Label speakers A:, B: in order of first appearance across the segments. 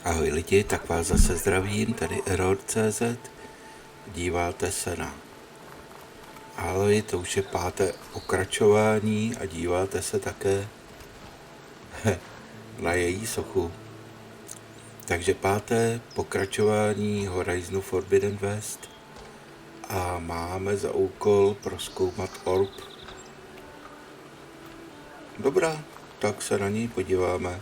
A: Ahoj lidi, tak vás zase zdravím, tady ErrorCZ. Díváte se na Ahoj, to už je 5. pokračování a díváte se také na její sochu. Takže 5. pokračování Horizonu Forbidden West a máme za úkol prozkoumat orb. Dobrá, tak se na něj podíváme.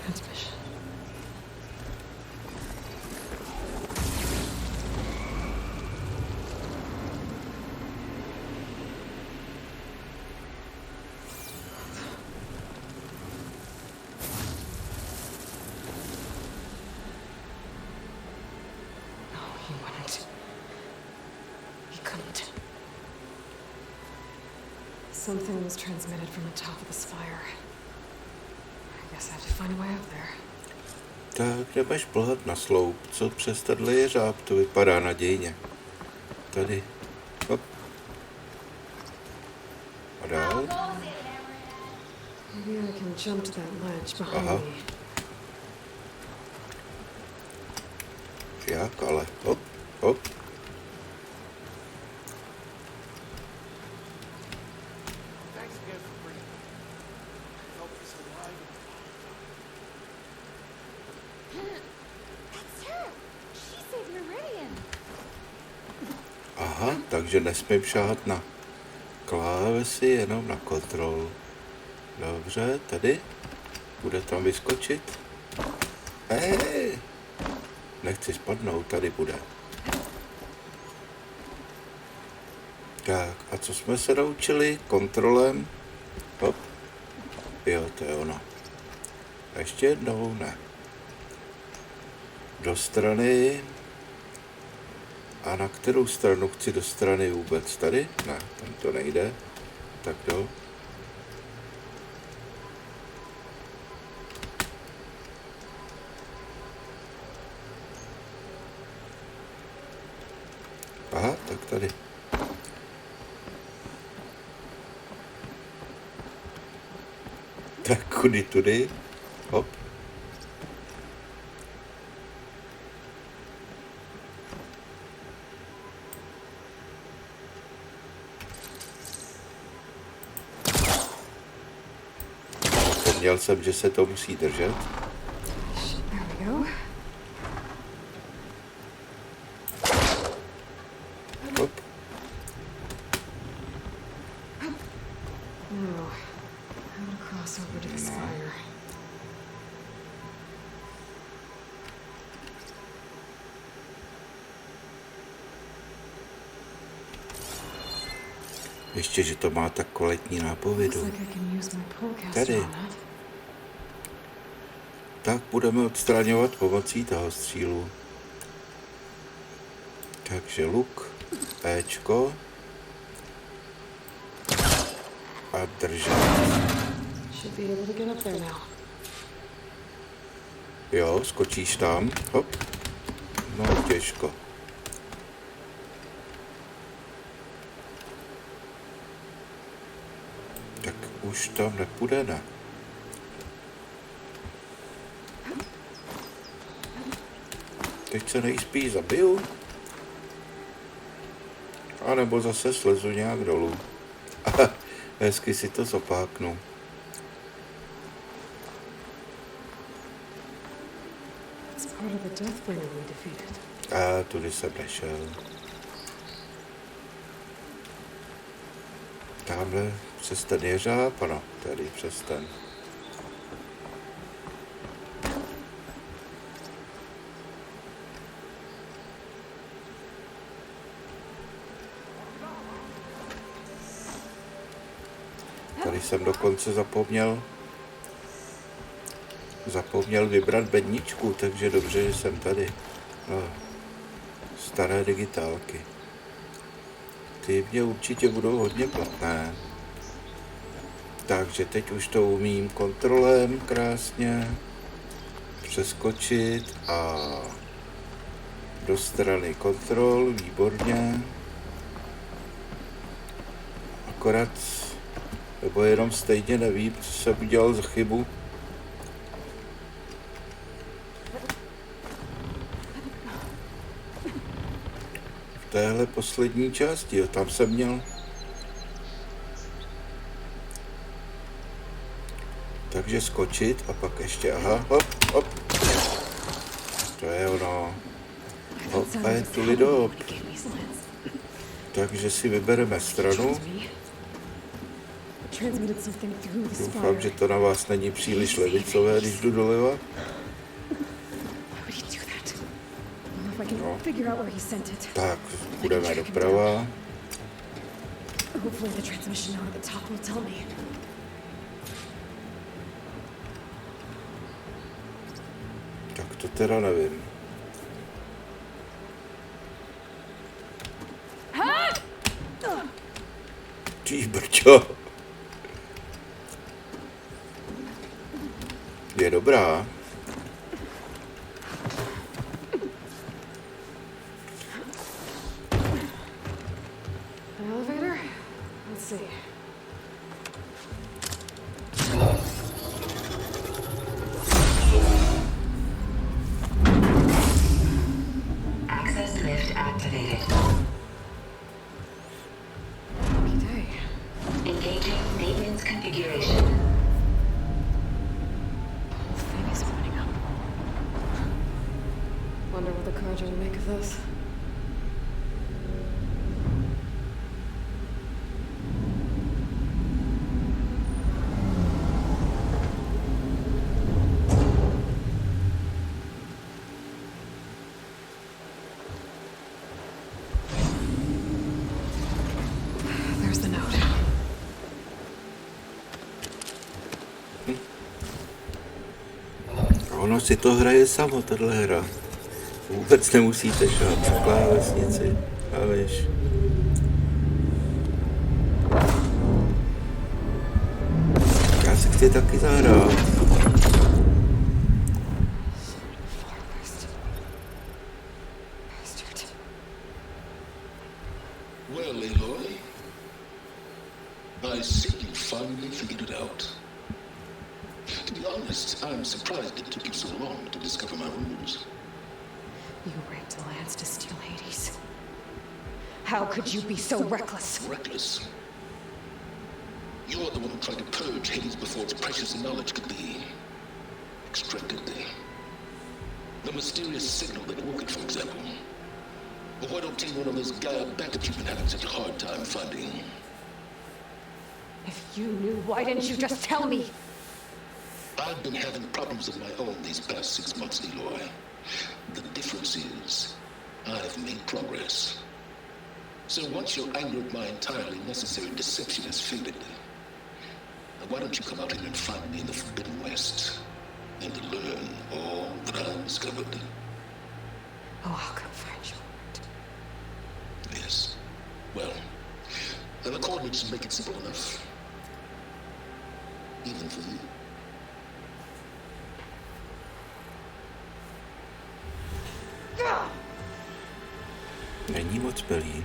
B: Transmission. No, he wouldn't. He couldn't. Something was transmitted from the top of the spire. I guess I have to find a way up there.
A: Tak jdeš plhat na sloup, co přes tenhle jeřáb, to vypadá nadějně. Tady, hop. A dál.
B: Maybe I can jump to that ledge behind
A: Aha.
B: me.
A: Jak ale, hop, hop. Aha, takže nesmím šáhat na klávesy, jenom na kontrol. Dobře, tady. Bude tam vyskočit. Nechci spadnout, tady bude. Tak, a co jsme se naučili? Kontrolem. Hop. Jo, to je ono. A ještě jednou, ne. Do strany. A na kterou stranu chci do strany vůbec? Tady? Ne, tam to nejde. Tak jo. Aha, tak tady. Tak kudy tudy? Hop. Měl jsem, že se to musí držet.
B: There we go.
A: Hop.
B: Now, how to cross over to the spire.
A: Ještě, že to má tak kvalitní
B: Looks
A: nápovědu.
B: like I can use my pole
A: Tady.
B: on that.
A: Tak budeme odstraňovat pomocí toho střílu. Takže luk, Éčko a držet.
B: Should be able to get up there now.
A: Jo, skočíš tam, hop. No, těžko. Tak už tam nepůjde, ne? Teď se nejspíš zabiju. A nebo zase slezu nějak dolů. Hezky si to zopáknu.
B: It's part of the Deathbringer we defeated.
A: A tudy jsem nešel. Tamhle přes ten jeřáb, ano, tady přes ten. Tady jsem dokonce zapomněl vybrat bedničku, takže dobře, že jsem tady. No. staré digitálky. Ty mě určitě budou hodně platné. Takže teď už to umím kontrolem krásně přeskočit a do strany kontrol, výborně. Akorát, nebo jenom stejně nevím, co jsem udělal za chybu. V téhle poslední části, jo, tam jsem měl. Takže skočit a pak ještě, aha, hop, hop. To je ono. Hop a je tu lidop. Takže si vybereme stranu. Doufám, že to na vás není příliš levicové, když jdu doleva. No. Tak, budeme doprava. Tak to teda nevím. Číš brčo. Je dobrá.
B: Elevator? Let's see.
C: Access lift activated.
B: Okay.
C: Engaging maintenance configuration.
B: Thing is opening up. Wonder what the Carja will make of this. There's the note.
A: Ono si to hraje samo, tahle hra. Vůbec nemusíte šát na klávesnici. A víš. Já si chci taky zahrát.
B: Bastard.
D: Well, Aloy, I see you finally figured it out. To be honest, I'm surprised it took you so long to discover my rules.
B: You raped the lands to steal Hades. How could you be so reckless?
D: Reckless. You're the one who tried to purge Hades before its precious knowledge could be extracted. The mysterious signal that woke it, for example. But why don't take one of those Gaia backups you've been having such a hard time finding?
B: If you knew, why didn't you just tell me?
D: I've been having problems of my own these past 6 months, Eloy. The difference is, I've made progress. So once your anger at my entirely necessary deception has faded, why don't you come out here and find me in the Forbidden West, and learn all that I've discovered?
B: Oh, I'll come find you.
D: Yes. Well, the coordinates make it simple enough. Even for you.
A: Není moc milý.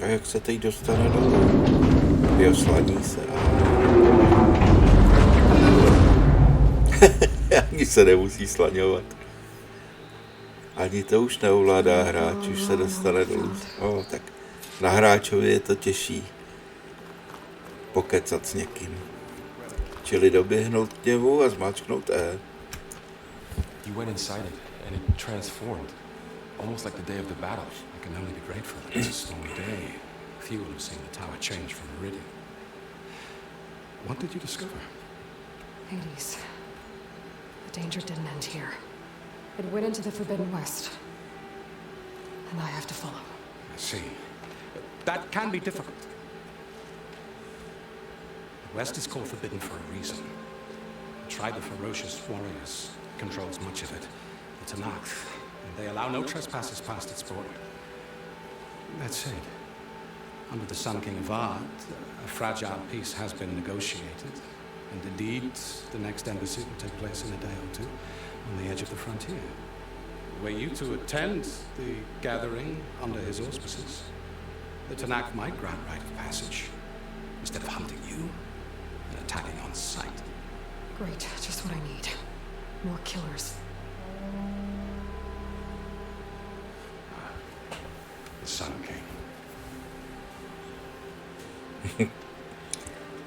A: A jak se teď dostane dolů? Jo, slaní se. Ani se nemusí slaňovat. Ani to už neovládá hráč, už se dostane dolů. O, tak na hráčovi je to těžší pokecat s někým. Čili doběhnout k němu a zmáčknout E.
E: You went inside it, and it transformed. Almost like the day of the battle. I can only be grateful that it's a stormy day. Few will have seen the tower change from Meridian. What did you discover?
B: Hades. The danger didn't end here. It went into the Forbidden West. And I have to follow.
F: I see. That can be difficult. The West is called Forbidden for a reason. A tribe of ferocious warriors controls much of it. The Tanakh, and they allow no trespassers past its border. That said, under the Sun King of Ard, a fragile peace has been negotiated. And indeed, the next embassy will take place in a day or two on the edge of the frontier. Were you to attend the gathering under his auspices, the Tanakh might grant right of passage instead of hunting you and attacking on sight.
B: Great, just what I need. More killers.
F: The Sun King.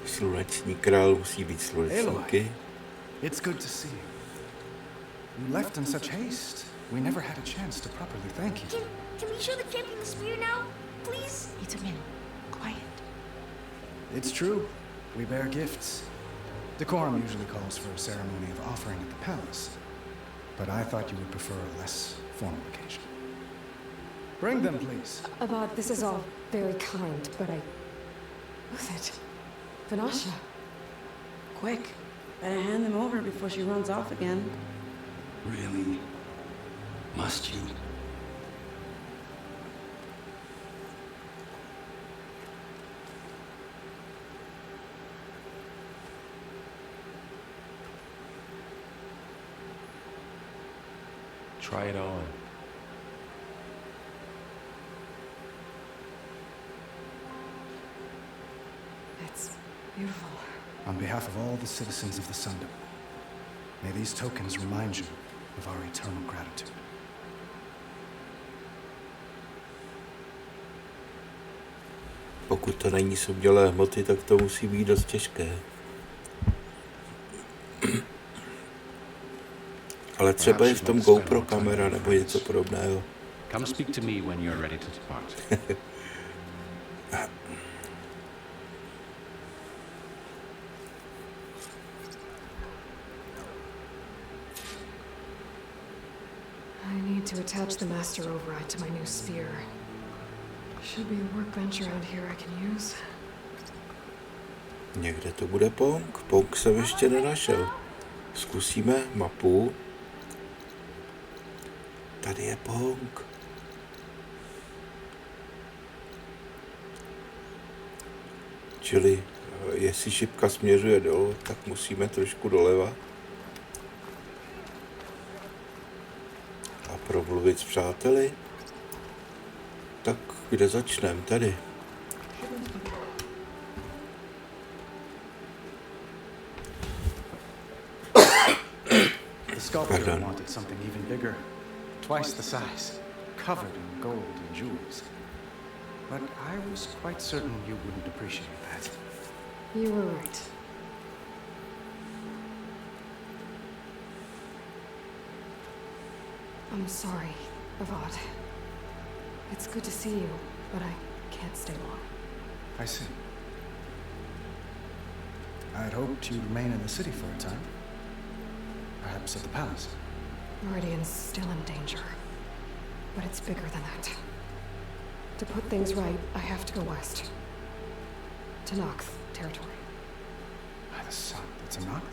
A: Sluneční král musí být slunečníky.
G: It's good to see you. You left in such haste. We never had a chance to properly thank you.
H: Can we show the champion the spear now? Please?
I: It's a minute. Quiet.
G: It's true. We bear gifts. Decorum usually calls for a ceremony of offering at the palace. But I thought you would prefer a less formal occasion. Bring them, please.
B: Abad, this is all very kind, but I... Who's it? Vanasha.
I: Quick. Better hand them over before she runs off again.
F: Really? Must you?
E: Try it on.
B: It's beautiful.
G: On behalf of all the citizens of the Sundom, may these tokens remind you of our eternal gratitude.
A: Pokud to není z umělé hmoty, tak to musí být dost těžké. Ale třeba je v tom GoPro kamera nebo něco podobného.
J: Come speak to me when you're ready to depart.
B: I need to attach the master override to my new spear. Should be a workbench around here I can use.
A: Někde to bude Pong. Pong jsem ještě nenašel. Zkusíme mapu. Tady je Pong. Čili jestli šipka směřuje dolů, tak musíme trošku doleva. A promluvit s přáteli. Tak kde začneme? Tady.
G: The sculptor wanted something even bigger, twice the size, covered in gold and jewels. But I was quite certain you wouldn't appreciate that.
B: You were right. I'm sorry, Avad. It's good to see you, but I can't stay long.
G: I see. I had hoped you'd remain in the city for a time. Perhaps at the palace.
B: Meridian's still in danger. But it's bigger than that. To put things right, I have to go west. To Nox territory.
G: By the sun, it's a knock?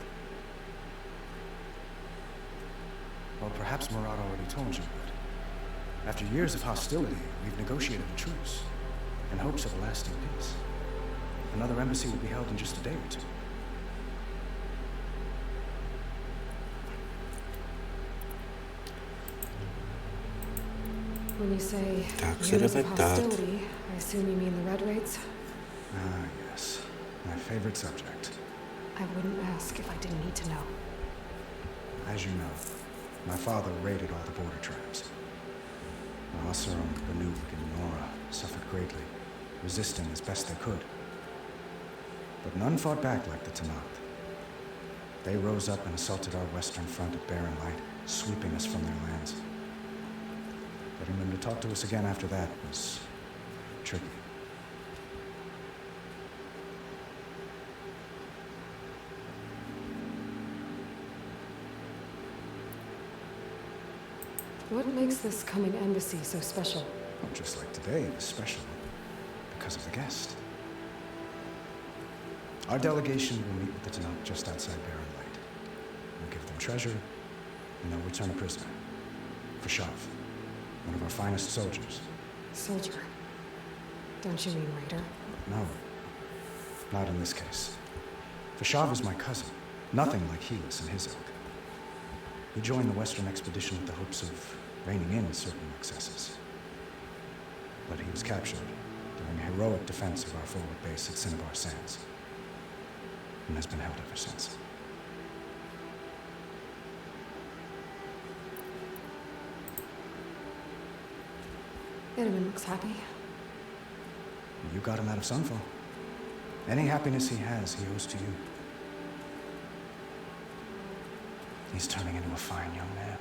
G: Well, perhaps Murad already told you, but after years of hostility, we've negotiated a truce in hopes of a lasting peace. Another embassy will be held in just a day or two.
B: When you say
A: Tak
B: years
A: se
B: of
A: jdeme ptát.
B: hostility, I assume you mean the Red Raids?
G: Ah, yes. My favorite subject.
B: I wouldn't ask if I didn't need to know.
G: As you know, my father raided all the border tribes. Asurum, Banuk, and Nora suffered greatly, resisting as best they could. But none fought back like the Tanakh. They rose up and assaulted our western front at Barren Light, sweeping us from their lands. Getting them to talk to us again after that was tricky.
B: What makes this coming embassy so special?
G: Well, just like today, it was special because of the guest. Our delegation will meet with the Tanakh just outside Barren Light. We'll give them treasure, and they'll return a prisoner. Foebidden, one of our finest soldiers.
B: Soldier? Don't you mean raider?
G: No, not in this case. Foebidden is my cousin, nothing like Helis and his ilk. He joined the Western expedition with the hopes of reining in certain excesses. But he was captured during a heroic defense of our forward base at Cinnabar Sands, and has been held ever since.
B: Foebidden looks happy.
G: You got him out of Sunfall. Any happiness he has, he owes to you. He's turning into a fine young man,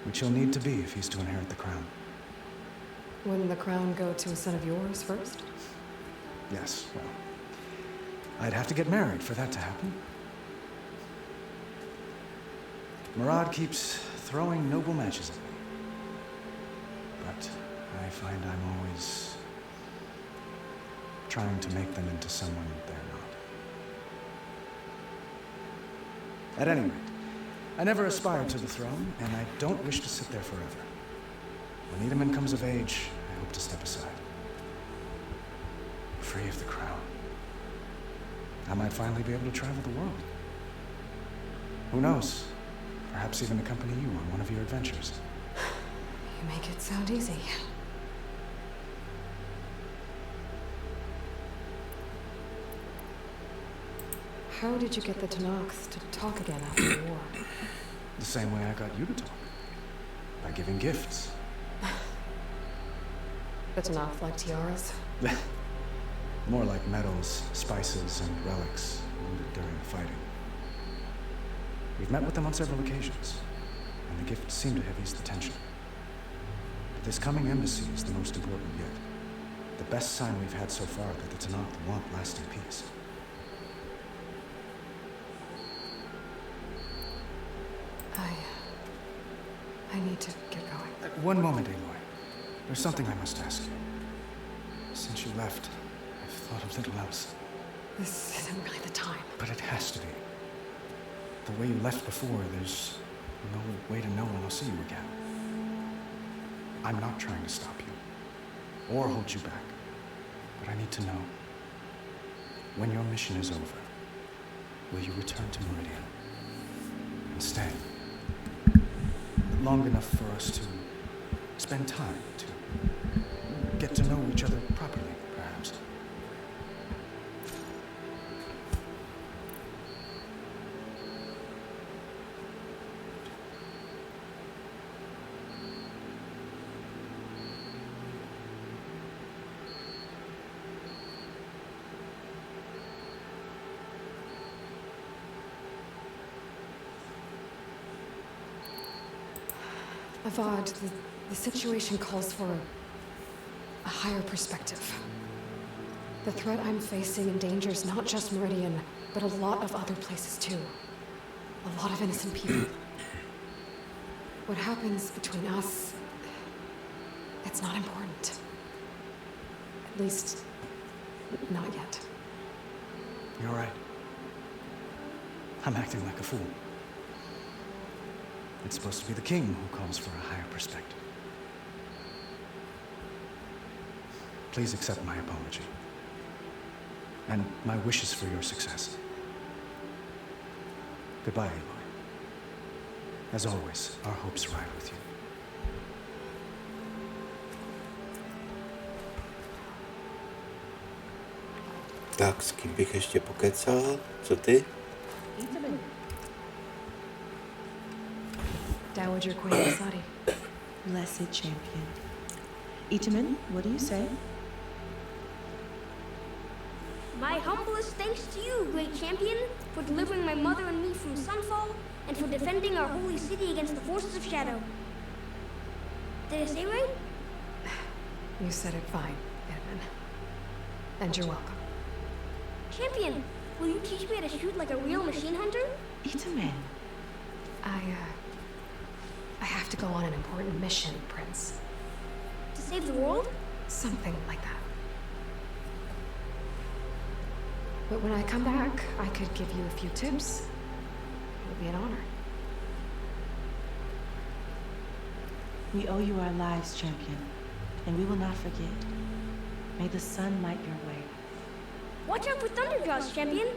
G: which he'll need to be if he's to inherit the crown.
B: Wouldn't the crown go to a son of yours first?
G: Yes, well, I'd have to get married for that to happen. Murad keeps throwing noble matches at me. But I find I'm always trying to make them into someone they're not. At any rate, I never aspired to the throne, and I don't wish to sit there forever. When Edaman comes of age, I hope to step aside. Free of the crown. I might finally be able to travel the world. Who knows? Perhaps even accompany you on one of your adventures.
B: You make it sound easy. How did you get the Tanakh to talk again after the war?
G: The same way I got you to talk. By giving gifts.
B: The Tanakh like tiaras?
G: More like medals, spices, and relics looted during the fighting. We've met with them on several occasions, and the gifts seem to have eased the tension. But this coming embassy is the most important yet. The best sign we've had so far that the Tanakh want lasting peace.
B: I need to get going.
G: One moment, Aloy. There's something I must ask you. Since you left, I've thought of little else.
B: This isn't really the time.
G: But it has to be. The way you left before, there's no way to know when I'll see you again. I'm not trying to stop you, or hold you back. But I need to know, when your mission is over, will you return to Meridian and stay? Long enough for us to spend time, to get to know each other properly, perhaps.
B: Avad, the situation calls for a higher perspective. The threat I'm facing endangers not just Meridian, but a lot of other places too. A lot of innocent people. What happens between us, it's not important. At least, not yet.
G: You're right. I'm acting like a fool. It's supposed to be the king who calls for a higher perspective. Please accept my apology. And my wishes for your success. Goodbye, Aloy. As always, our hopes ride with you.
A: Tak, s kým bych ještě pokecal? Co ty?
B: Dowager Queen Asadi.
I: Blessed champion. Itaman, what do you say?
H: My humblest thanks to you, great champion, for delivering my mother and me from Sunfall, and for defending our holy city against the forces of Shadow. Did I say right?
B: You said it fine, Edmund. And you're welcome.
H: Champion, will you teach me how to shoot like a real machine hunter?
I: Itaman.
B: I have to go on an important mission, Prince.
H: To save the world?
B: Something like that. But when I come back, I could give you a few tips. It would be an honor.
K: We owe you our lives, champion, and we will not forget. May the sun light your way.
H: Watch out for Thunderjaws, champion.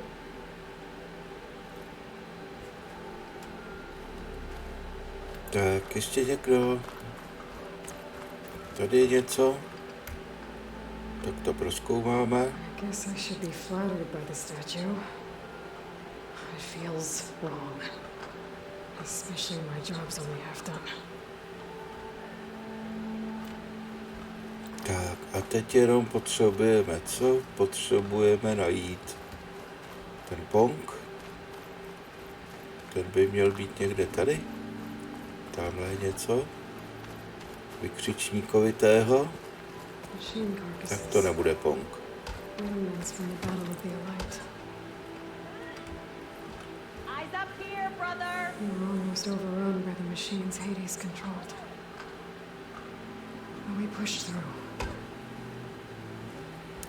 A: Tak, ještě někdo? Tady je něco? Tak to prozkoumáme.
B: I guess I should be flattered by the statue. It feels wrong. Especially when my job's only half done.
A: Tak a teď jenom potřebujeme co? Potřebujeme najít ten pong. Ten by měl být někde tady. Tamhle je něco. Vykřičníkovitého. Tak to nebude pong.
B: Remnants from the Battle of the Elite.
L: Eyes up here, brother!
B: We were almost overrun by the machines Hades controlled. But we pushed through.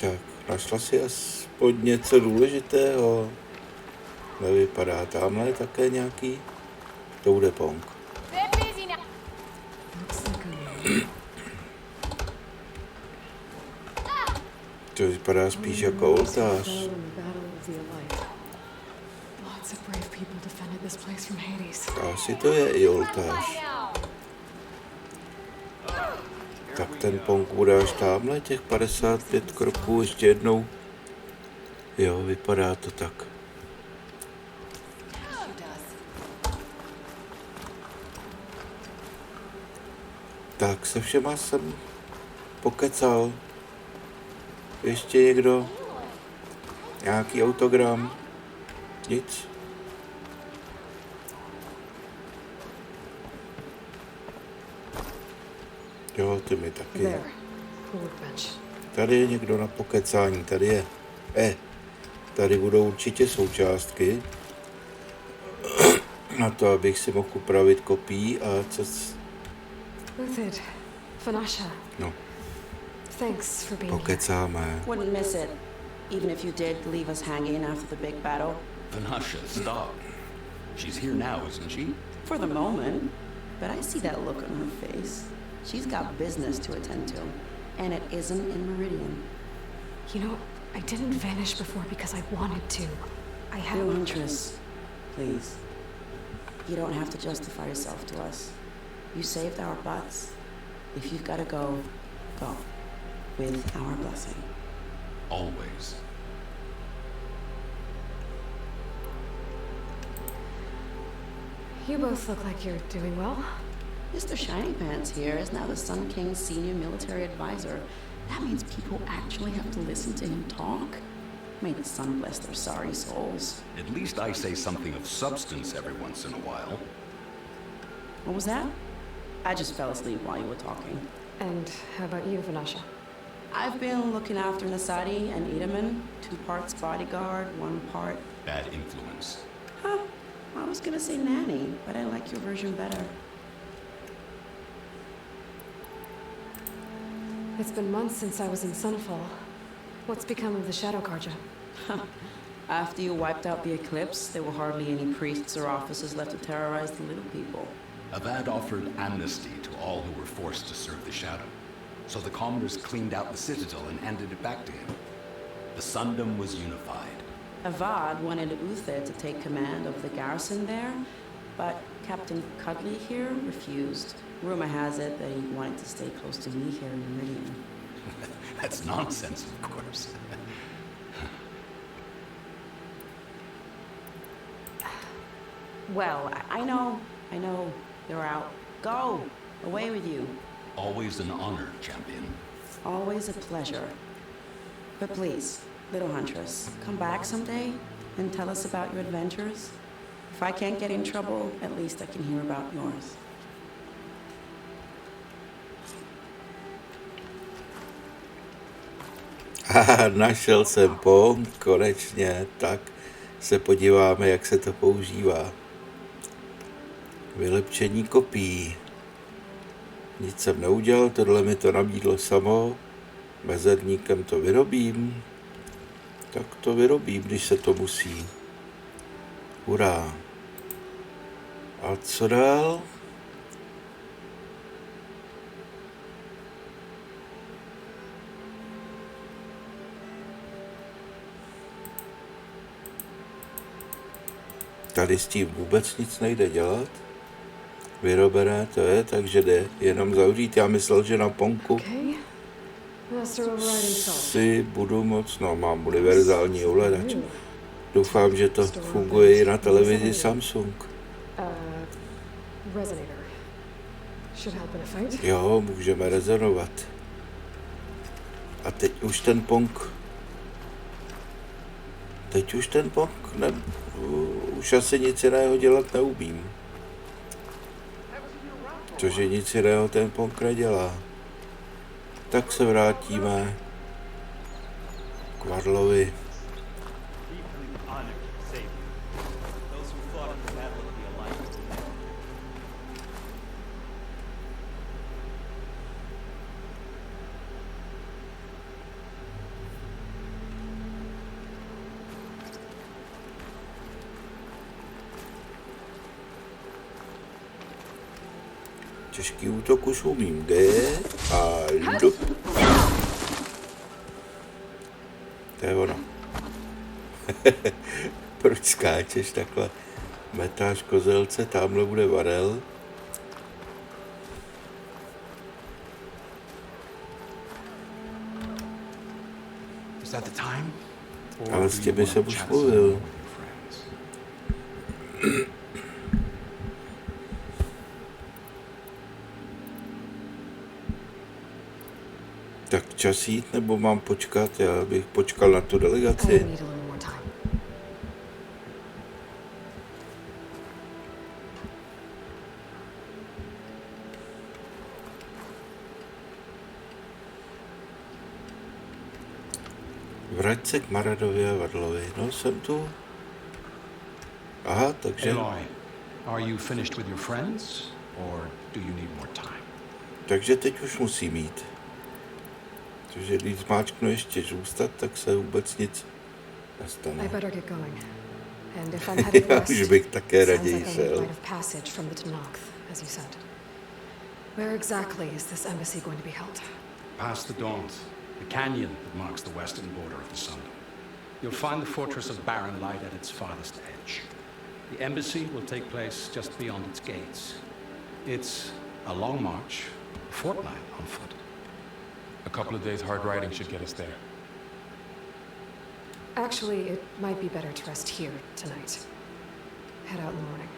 A: Tak, našla si aspoň něco důležitého. Nevypadá, tamhle je také nějaký. To bude pong. To vypadá spíš jako oltář. Asi to je i oltář. Tak ten pong bude až tamhle, těch 55 kroků, ještě jednou. Jo, vypadá to tak. Tak se všema jsem pokecal. Ještě někdo? Nějaký autogram? Nic? Jo, ty mi taky. Tady je někdo na pokecání, tady je. Tady budou určitě součástky. Na to, abych si mohl upravit kopí a co...
B: Uthid, Vanasha.
A: No.
B: Thanks for being
A: Pokecáme.
I: Wouldn't miss it, even if you did leave us hanging after the big battle.
J: Vanasha, stop. She's here now, isn't she?
I: For the moment. But I see that look on her face. She's got business to attend to. And it isn't in Meridian.
B: You know, I didn't vanish before because I wanted to. I had
I: no interest. Please. You don't have to justify yourself to us. You saved our butts. If you've got to go, go. With our blessing.
J: Always.
B: You both look like you're doing well.
I: Mr. Shiny Pants here is now the Sun King's senior military advisor. That means people actually have to listen to him talk? May the sun bless their sorry souls.
J: At least I say something of substance every once in a while.
I: What was that? I just fell asleep while you were talking.
B: And how about you, Vanasha?
I: I've been looking after Nasadi and Itaman. 2 parts bodyguard, 1 part...
J: Bad influence.
I: Huh. I was gonna say nanny, but I like your version better.
B: It's been months since I was in Sunfall. What's become of the Shadow Karja?
I: After you wiped out the Eclipse, there were hardly any priests or officers left to terrorize the little people.
J: Avad offered amnesty to all who were forced to serve the Shadow. So the commoners cleaned out the Citadel and handed it back to him. The Sundom was unified.
I: Avad wanted Uther to take command of the garrison there, but Captain Cuddly here refused. Rumor has it that he wanted to stay close to me here in Meridian.
J: That's nonsense, of course.
I: Well, I know, you're out. Go! Away with you.
J: Always an honor, champion.
I: Always a pleasure. But please, little huntress, come back someday and tell us about your adventures. If I can't get in trouble, at least I can hear about yours.
A: Našel jsem pong, konečně, tak se podíváme, jak se to používá. Vylepšení kopí. Nic jsem neudělal, tohle mi to nabídlo samo. Mezerníkem to vyrobím. Tak to vyrobím, když se to musí. Hurá. A co dál? Tady s tím vůbec nic nejde dělat. Vyrobené to je, takže jde jenom zavřít. Já myslel, že na Ponku si budu moc, no mám univerzální ovladač. Doufám, že to funguje i na televizi Samsung. Jo, můžeme rezonovat. A teď už ten Pong. Už asi nic jiného dělat neumím. Cože nic jiného ten Pong nedělá. Tak se vrátíme k Varlovi. Těžký útok už umím. G a dup. To je ono. Proč skáčeš takhle? Metáš kozelce, tamhle bude Varel. Ale s těmi jsem už mluvil. Tak čas jít, nebo mám počkat? Já bych počkal na tu delegaci. Vrať se k Maradovi a Varlovi. No, jsem tu. Aha, takže...
F: Aloy, are you finished with your friends, or do you need more time?
A: Takže teď už musím jít. Takže když zmáčknu ještě zůstat, tak se vůbec nic nestane. Já už bych také raději šel.
B: Where exactly is this embassy going to be held?
F: Past the Daunt, the canyon that marks the western border of the Sun. You'll find the fortress of Barren Light at its farthest edge. The embassy will take place just beyond its gates. It's a long march, a fortnight on foot.
E: A couple of days hard riding should get us there.
B: Actually, it might be better to rest here tonight. Head out in the morning.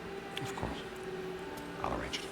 F: Of course. I'll arrange it.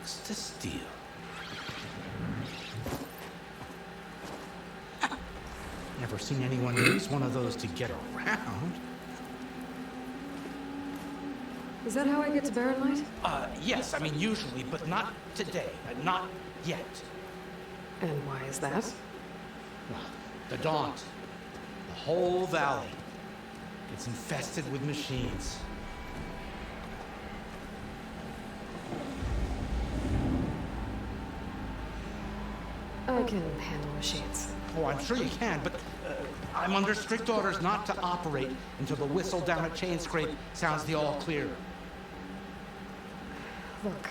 F: sucks to steal. Never seen anyone use one of those to get around.
B: Is that how I get to Barren Light?
F: Yes, I mean usually, but not today. Not yet.
B: And why is that?
F: Well, the Daunt. The whole valley. It's infested with machines.
B: I can handle machines.
F: Oh, I'm sure you can, but I'm under strict orders not to operate until the whistle down at Chain Scrape sounds the all clear.
B: Look,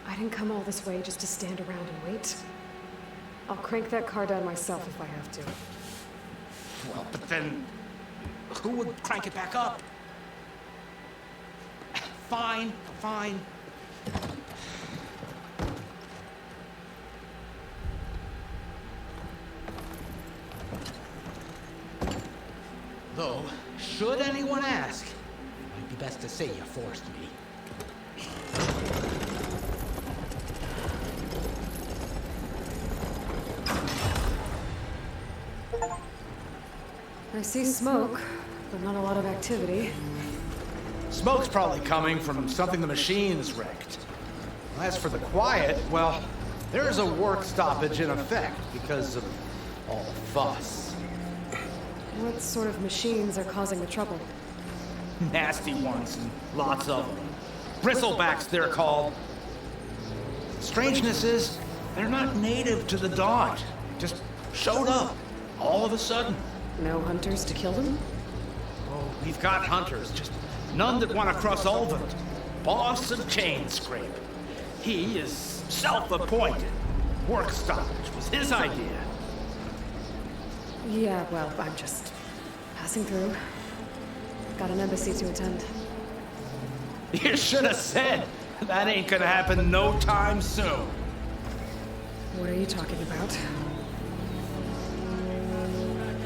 B: I didn't come all this way just to stand around and wait. I'll crank that car down myself if I have to.
F: Well, but then who would crank it back up? Fine, fine. Though, should anyone ask, it might be best to say you forced me.
B: I see smoke, but not a lot of activity.
F: Smoke's probably coming from something the machines wrecked. As for the quiet, well, there's a work stoppage in effect because of all the fuss.
B: What sort of machines are causing the trouble?
F: Nasty ones, and lots of them. Bristlebacks, they're called. Strangeness is, they're not native to the Daunt. Just showed up, all of a sudden.
B: No hunters to kill them?
F: Oh, we've got hunters, just none that want to cross over. Boss of Chain Scrape. He is self-appointed. Work stoppage was his idea.
B: Yeah, well, I'm just passing through. Got an embassy to attend.
F: You should have said. That ain't gonna happen no time soon.
B: What are you talking about?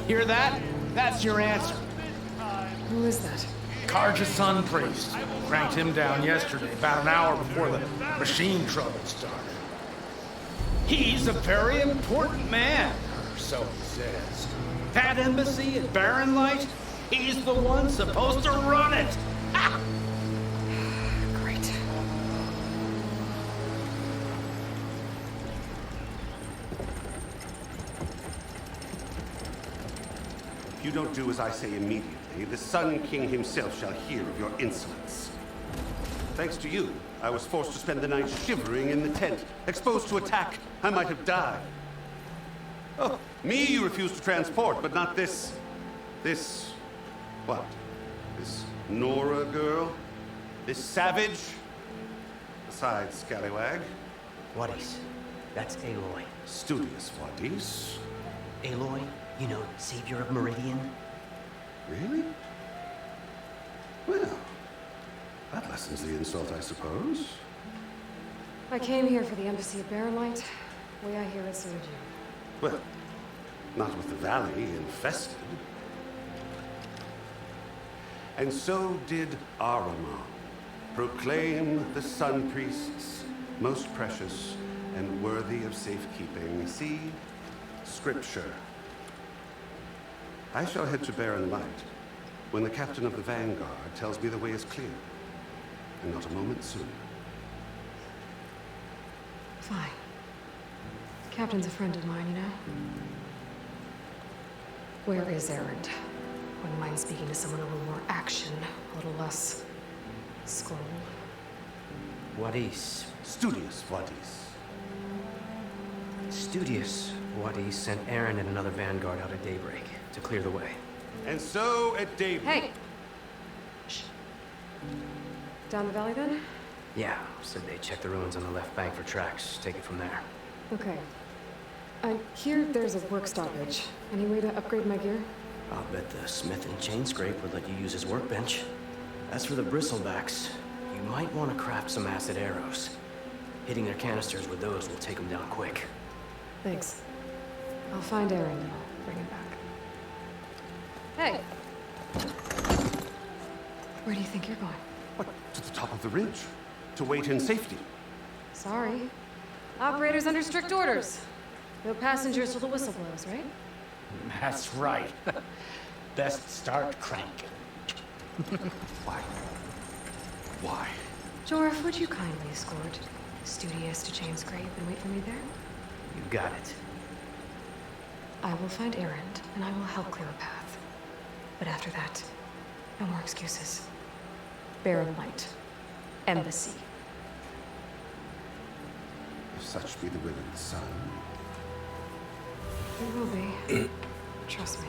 F: Hear that? That's your answer.
B: Who is that?
F: Karja's son priest. Cranked him down yesterday, about an hour before the machine trouble started. He's a very important man, or so he says. That embassy at Barren Light, he's the one supposed to run it. Ha!
B: Great.
M: If you don't do as I say immediately, the Sun King himself shall hear of your insolence. Thanks to you, I was forced to spend the night shivering in the tent, exposed to attack. I might have died. Oh, me you refuse to transport, but not this... what? This Nora girl? This savage? Besides, scallywag.
N: Wadis. That's Aloy.
M: Studious Wadis.
N: Aloy, you know, savior of Meridian.
M: Really? Well, that lessens the insult, I suppose.
B: I came here for the embassy at Barren Light. Way I hear it, so did you.
M: Well, not with the valley infested. And so did Ahriman. Proclaim the Sun Priests most precious and worthy of safekeeping. See? Scripture. I shall head to Barren Light when the captain of the Vanguard tells me the way is clear. And not a moment sooner.
B: Fine. Captain's a friend of mine, you know? Where is Errand? Wouldn't mind speaking to someone a little more action, a little less scroll.
N: Wadis.
M: Studious Wadis.
N: Studious Wadis sent Aaron and another Vanguard out at daybreak to clear the way.
M: And so at daybreak...
B: Hey! Shh. Down the valley then?
N: Yeah, said they checked the ruins on the left bank for tracks. Take it from there.
B: Okay. I hear there's a work stoppage. Any way to upgrade my gear?
N: I'll bet the smith and chain scrape would let you use his workbench. As for the bristlebacks, you might want to craft some acid arrows. Hitting their canisters with those will take them down quick.
B: Thanks. I'll find Aaron and I'll bring him back. Hey! Where do you think you're going?
M: What? To the top of the ridge. To wait in safety.
B: Sorry. Operator's under strict orders. No passengers till the whistle blows, right?
O: That's right. Best start cranking.
J: Why? Why?
B: Jorah, would you kindly escort Studious to James' grave and wait for me there?
N: You got it.
B: I will find Erend, and I will help clear a path. But after that, no more excuses. Barren Light. Embassy.
M: If such be the will of the sun.
B: It will be. Trust me.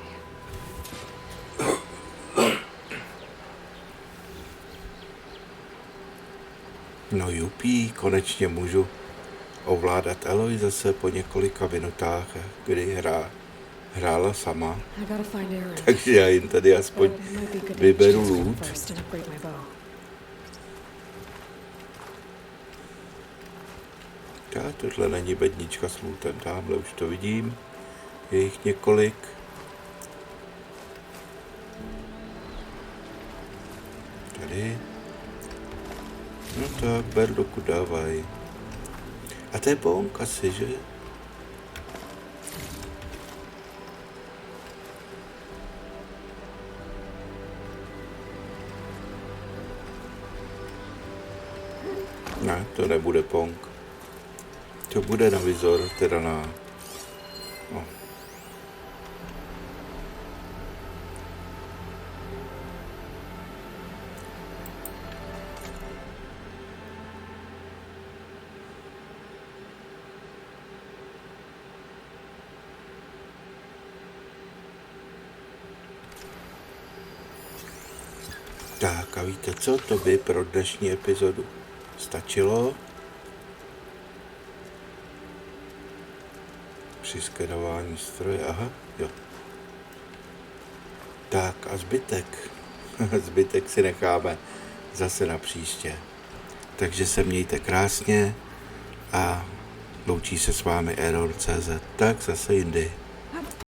A: No jupí, konečně můžu ovládat Aloy zase po několika minutách, kdy hrála sama. Takže já jim tady aspoň vyberu loot. Tohle není bednička s lootem, tamhle už to vidím. Je jich několik. Tady. No tak, ber dokud dávaj. A to je bonk asi, že? Ne, to nebude pong. To bude na vizor, teda na... No. Tak a víte co, to by pro dnešní epizodu stačilo. Při skenování stroje, aha, jo. Tak a zbytek si necháme zase na příště. Takže se mějte krásně a loučí se s vámi ErrorCZ. Tak zase jindy.